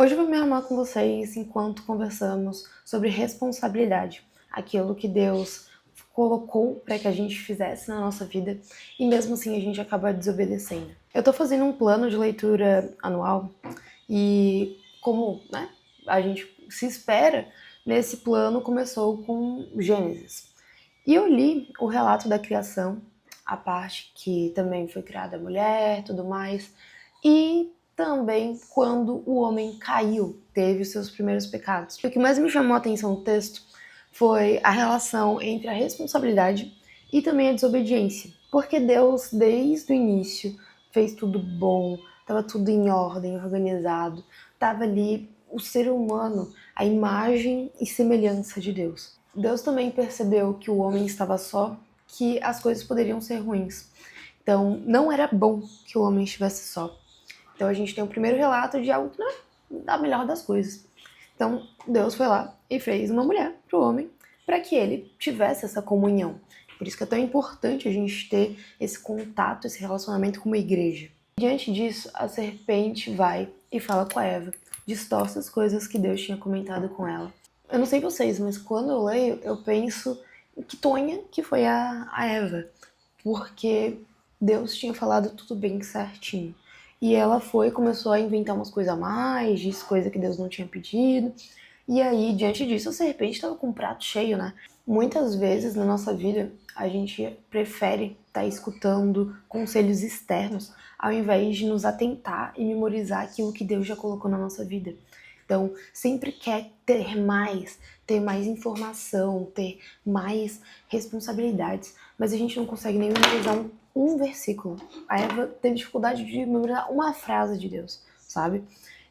Hoje eu vou me amar com vocês enquanto conversamos sobre responsabilidade, aquilo que Deus colocou para que a gente fizesse na nossa vida e mesmo assim a gente acaba desobedecendo. Eu tô fazendo um plano de leitura anual e como, a gente se espera, nesse plano começou com Gênesis. E eu li o relato da criação, a parte que também foi criada a mulher, tudo mais, e também quando o homem caiu, teve os seus primeiros pecados. O que mais me chamou a atenção no texto foi a relação entre a responsabilidade e também a desobediência. Porque Deus, desde o início, fez tudo bom, estava tudo em ordem, organizado, estava ali o ser humano, a imagem e semelhança de Deus. Deus também percebeu que o homem estava só, que as coisas poderiam ser ruins. Então, não era bom que o homem estivesse só. Então, a gente tem o primeiro relato de algo que não é da melhor das coisas. Então, Deus foi lá e fez uma mulher para o homem, para que ele tivesse essa comunhão. Por isso que é tão importante a gente ter esse contato, esse relacionamento com uma igreja. Diante disso, a serpente vai e fala com a Eva, distorce as coisas que Deus tinha comentado com ela. Eu não sei vocês, mas quando eu leio, eu penso que Tonha que foi a Eva, porque Deus tinha falado tudo bem certinho. E ela foi e começou a inventar umas coisas a mais, disse coisa que Deus não tinha pedido. E aí, diante disso, a serpente estava com um prato cheio, né? Muitas vezes na nossa vida, a gente prefere estar escutando conselhos externos ao invés de nos atentar e memorizar aquilo que Deus já colocou na nossa vida. Então, sempre quer ter mais informação, ter mais responsabilidades, mas a gente não consegue nem memorizar um versículo. A Eva teve dificuldade de memorizar uma frase de Deus, sabe?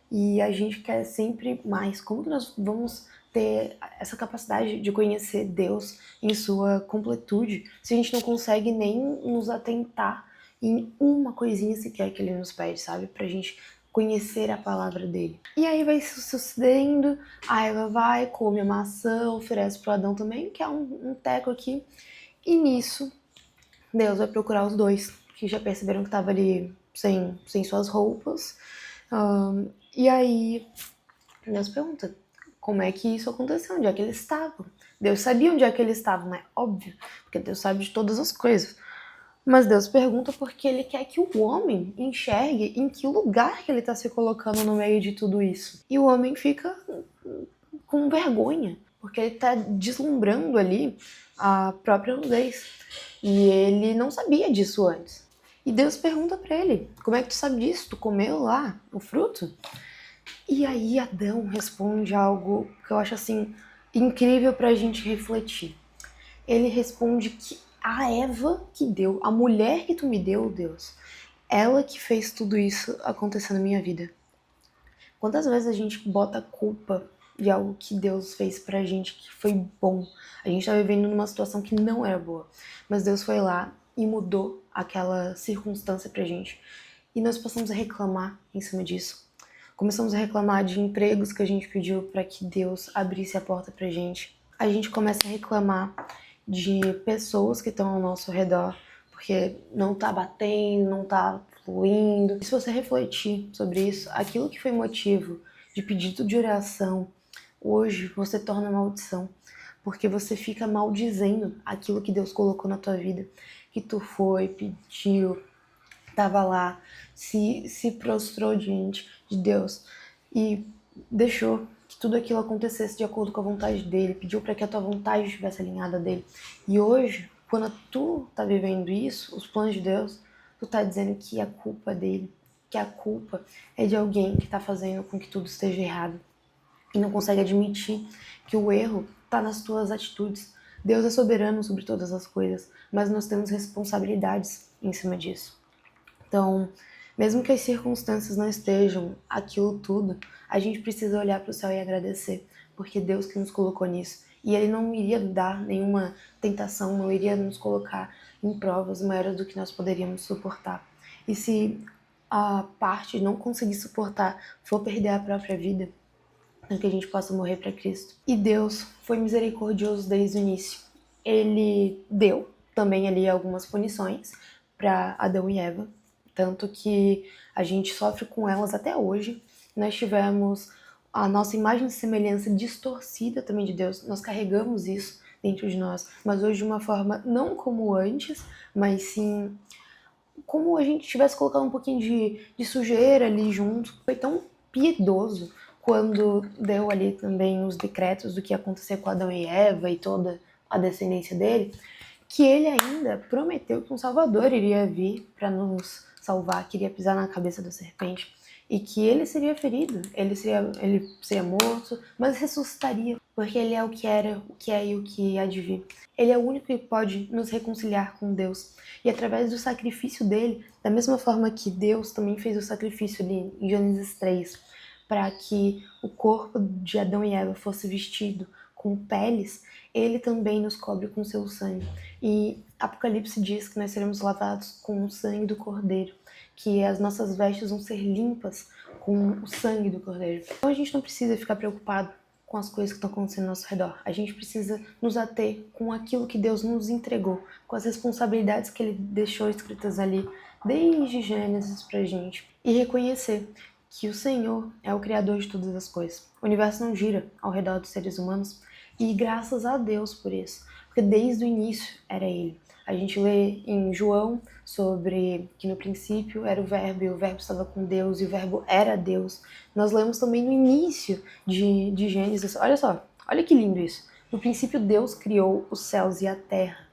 E a gente quer sempre mais. Como que nós vamos ter essa capacidade de conhecer Deus em sua completude se a gente não consegue nem nos atentar em uma coisinha sequer que ele nos pede, sabe? Pra gente conhecer a palavra dele. E aí vai sucedendo, a Eva vai, come a maçã, oferece pro Adão também, que é um teco aqui. E nisso, Deus vai procurar os dois, que já perceberam que tava ali sem suas roupas. E aí, Deus pergunta como é que isso aconteceu, onde é que eles estavam. Deus sabia onde é que eles estavam, né? Óbvio, porque Deus sabe de todas as coisas. Mas Deus pergunta porque ele quer que o homem enxergue em que lugar que ele está se colocando no meio de tudo isso. E o homem fica com vergonha, porque ele está deslumbrando ali a própria nudez. E ele não sabia disso antes. E Deus pergunta para ele: como é que tu sabe disso? Tu comeu lá o fruto? E aí Adão responde algo que eu acho assim incrível pra gente refletir. Ele responde que a Eva que deu, a mulher que tu me deu, Deus, ela que fez tudo isso acontecer na minha vida. Quantas vezes a gente bota a culpa de algo que Deus fez pra gente que foi bom? A gente tá vivendo numa situação que não era boa, mas Deus foi lá e mudou aquela circunstância pra gente. E nós passamos a reclamar em cima disso. Começamos a reclamar de empregos que a gente pediu para que Deus abrisse a porta pra gente. A gente começa a reclamar de pessoas que estão ao nosso redor, porque não tá batendo, não tá fluindo. E se você refletir sobre isso, aquilo que foi motivo de pedido de oração, hoje você torna maldição, porque você fica maldizendo aquilo que Deus colocou na tua vida, que tu foi, pediu, estava lá, se prostrou diante de Deus e deixou que tudo aquilo acontecesse de acordo com a vontade dele, pediu para que a tua vontade estivesse alinhada dele. E hoje, quando tu tá vivendo isso, os planos de Deus, tu tá dizendo que a culpa é dele, que a culpa é de alguém que tá fazendo com que tudo esteja errado e não consegue admitir que o erro tá nas tuas atitudes. Deus é soberano sobre todas as coisas, mas nós temos responsabilidades em cima disso. Então, mesmo que as circunstâncias não estejam aquilo tudo, a gente precisa olhar para o céu e agradecer, porque Deus que nos colocou nisso. E Ele não iria dar nenhuma tentação, não iria nos colocar em provas maiores do que nós poderíamos suportar. E se a parte de não conseguir suportar for perder a própria vida, para que a gente possa morrer para Cristo. E Deus foi misericordioso desde o início. Ele deu também ali algumas punições para Adão e Eva, tanto que a gente sofre com elas até hoje. nós tivemos a nossa imagem e semelhança distorcida também de Deus, nós carregamos isso dentro de nós, mas hoje de uma forma não como antes, mas sim como a gente tivesse colocado um pouquinho de sujeira ali junto. Foi tão piedoso quando deu ali também os decretos do que ia acontecer com Adão e Eva e toda a descendência dele, que ele ainda prometeu que um Salvador iria vir para nos salvar, que iria pisar na cabeça da serpente e que ele seria ferido, ele seria morto, mas ressuscitaria, porque ele é o que era, o que é e o que há de vir. Ele é o único que pode nos reconciliar com Deus. E através do sacrifício dele, da mesma forma que Deus também fez o sacrifício ali em Gênesis 3, para que o corpo de Adão e Eva fosse vestido com peles, ele também nos cobre com seu sangue. E Apocalipse diz que nós seremos lavados com o sangue do Cordeiro, que as nossas vestes vão ser limpas com o sangue do Cordeiro. Então a gente não precisa ficar preocupado com as coisas que estão acontecendo ao nosso redor. A gente precisa nos ater com aquilo que Deus nos entregou, com as responsabilidades que Ele deixou escritas ali desde Gênesis pra gente, e reconhecer que o Senhor é o Criador de todas as coisas. O universo não gira ao redor dos seres humanos, e graças a Deus por isso, porque desde o início era Ele. A gente lê em João sobre que no princípio era o Verbo, e o Verbo estava com Deus, e o Verbo era Deus. Nós lemos também no início de Gênesis, olha só, olha que lindo isso. No princípio Deus criou os céus e a terra.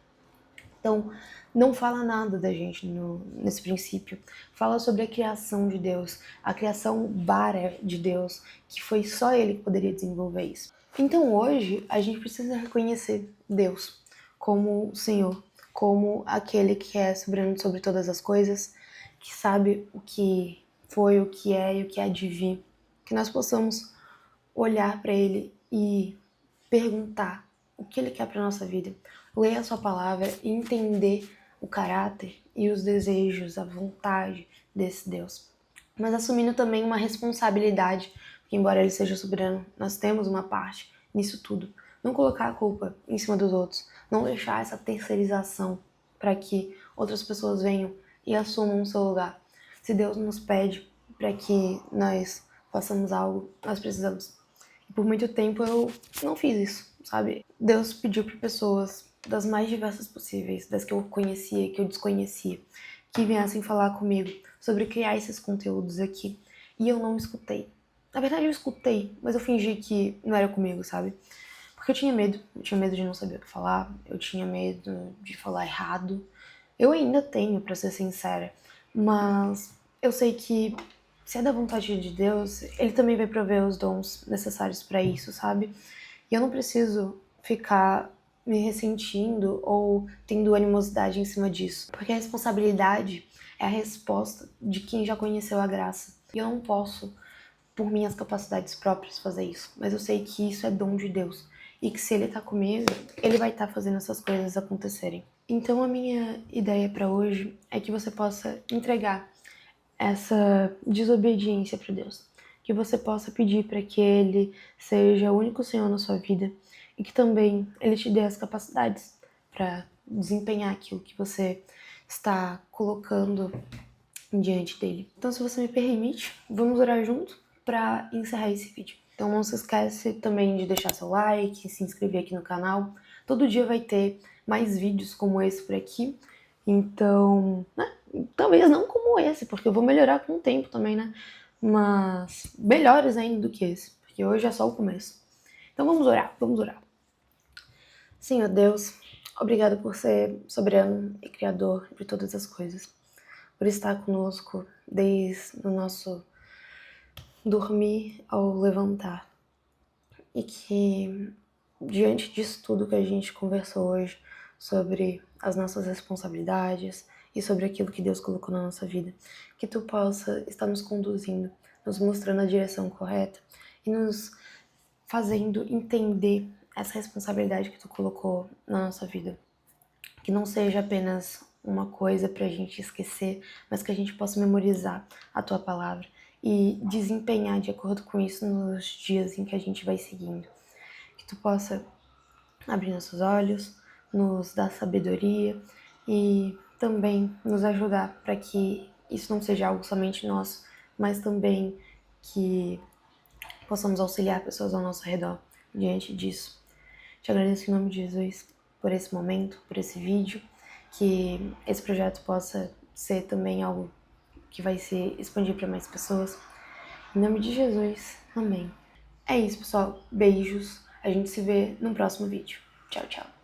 Então, não fala nada da gente nesse princípio. Fala sobre a criação de Deus, a criação bara de Deus, que foi só Ele que poderia desenvolver isso. Então hoje a gente precisa reconhecer Deus como o Senhor, como aquele que é soberano sobre todas as coisas, que sabe o que foi, o que é e o que há de vir. Que nós possamos olhar para Ele e perguntar o que Ele quer para nossa vida, ler a sua palavra e entender o caráter e os desejos, a vontade desse Deus. Mas assumindo também uma responsabilidade, porque embora Ele seja soberano, nós temos uma parte nisso tudo. Não colocar a culpa em cima dos outros, não deixar essa terceirização para que outras pessoas venham e assumam o seu lugar. Se Deus nos pede para que nós façamos algo, nós precisamos. E por muito tempo eu não fiz isso, sabe? Deus pediu para pessoas das mais diversas possíveis, das que eu conhecia, que eu desconhecia, que viessem falar comigo sobre criar esses conteúdos aqui. E eu não escutei. Na verdade eu escutei, mas eu fingi que não era comigo, sabe? Porque eu tinha medo de não saber o que falar, eu tinha medo de falar errado. Eu ainda tenho, pra ser sincera, mas eu sei que se é da vontade de Deus, Ele também vai prover os dons necessários pra isso, sabe? E eu não preciso ficar me ressentindo ou tendo animosidade em cima disso, porque a responsabilidade é a resposta de quem já conheceu a graça. E eu não posso, por minhas capacidades próprias, fazer isso, mas eu sei que isso é dom de Deus e que se Ele tá comigo, Ele vai estar fazendo essas coisas acontecerem. Então a minha ideia para hoje é que você possa entregar essa desobediência para Deus, que você possa pedir para que Ele seja o único Senhor na sua vida e que também Ele te dê as capacidades para desempenhar aquilo que você está colocando diante dele. Então, se você me permite, vamos orar junto para encerrar esse vídeo. Então não se esquece também de deixar seu like, se inscrever aqui no canal. Todo dia vai ter mais vídeos como esse por aqui. Então, né? Talvez não como esse, porque eu vou melhorar com o tempo também, né? Mas melhores ainda do que esse, porque hoje é só o começo. Então vamos orar, vamos orar. Senhor Deus, obrigado por ser soberano e criador de todas as coisas, por estar conosco desde o nosso dormir ao levantar. E que, diante disso tudo que a gente conversou hoje, sobre as nossas responsabilidades e sobre aquilo que Deus colocou na nossa vida, que Tu possa estar nos conduzindo, nos mostrando a direção correta e nos fazendo entender essa responsabilidade que Tu colocou na nossa vida. Que não seja apenas uma coisa pra gente esquecer, mas que a gente possa memorizar a Tua palavra e desempenhar de acordo com isso nos dias em que a gente vai seguindo. Que Tu possa abrir nossos olhos, nos dar sabedoria e também nos ajudar para que isso não seja algo somente nosso, mas também que possamos auxiliar pessoas ao nosso redor diante disso. Te agradeço em nome de Jesus por esse momento, por esse vídeo, que esse projeto possa ser também algo que vai se expandir para mais pessoas. Em nome de Jesus, amém. É isso, pessoal. Beijos. A gente se vê no próximo vídeo. Tchau, tchau.